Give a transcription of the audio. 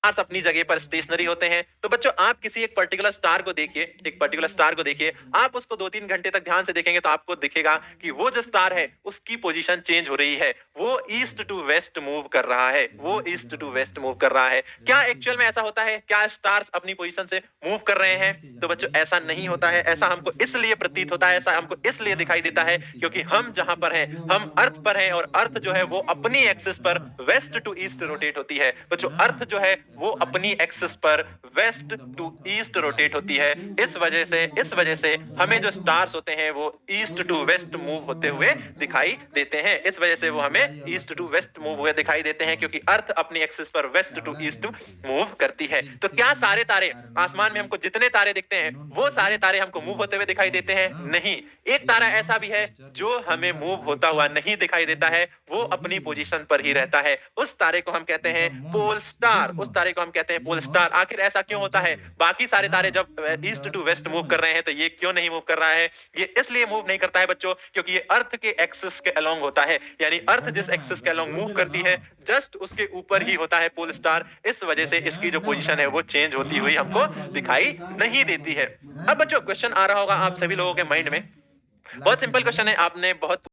Stars अपनी जगह पर स्टेशनरी होते हैं। तो बच्चों आप किसी एक पर्टिकुलर स्टार को देखिए, एक पर्टिकुलर स्टार को देखिए, आप उसको 2-3 घंटे तक ध्यान से देखेंगे तो आपको दिखेगा कि वो जो स्टार है उसकी पोजीशन चेंज हो रही है। वो ईस्ट टू वेस्ट मूव कर रहा है, वो ईस्ट टू वेस्ट मूव कर रहा है। क्या एक्चुअल में ऐसा होता है? क्या स्टार्स अपनी पोजीशन से मूव कर रहे हैं? तो बच्चों ऐसा नहीं होता है। ऐसा हमको इसलिए प्रतीत होता है, ऐसा हमको इसलिए दिखाई देता है क्योंकि हम जहां पर हैं, हम अर्थ पर हैं और अर्थ जो है वो अपनी एक्सिस पर वेस्ट टू ईस्ट रोटेट होती है। बच्चों अर्थ जो है वो अपनी एक्सिस पर वेस्ट टू ईस्ट रोटेट होती है। इस वजह से हमें जो स्टार्स होते हैं वो ईस्ट टू वेस्ट मूव होते हुए दिखाई देते हैं। इस वजह से वो हमें ईस्ट टू वेस्ट मूव हुए दिखाई देते हैं क्योंकि अर्थ अपनी एक्सिस पर वेस्ट टू ईस्ट मूव करती है। तो क्या सारे तारे आसमान में हमको जितने तारे दिखते हैं वो सारे तारे हमको मूव होते हुए दिखाई देते हैं? नहीं। एक तारा ऐसा भी है जो हमें मूव होता हुआ नहीं दिखाई देता है, वो अपनी पोजीशन पर ही रहता है। उस तारे को हम कहते हैं पोल स्टार। उस तारे को हम कहते हैं पोल स्टार। आखिर ऐसा क्यों होता है? बाकी सारे तारे जब ईस्ट टू वेस्ट मूव कर रहे हैं तो ये क्यों नहीं मूव कर रहा है? ये इसलिए मूव नहीं करता है बच्चों क्योंकि ये अर्थ के एक्सिस के अलोंग होता है। यानी अर्थ जिस एक्सिस के अलोंग मूव करती है जस्ट उसके ऊपर ही होता है पोल स्टार। इस वजह से इसकी जो पोजीशन है वो चेंज होती हुई हमको दिखाई नहीं देती है। अब बच्चों क्वेश्चन आ रहा होगा आप सभी लोगों के माइंड में। बहुत सिंपल क्वेश्चन है, आपने बहुत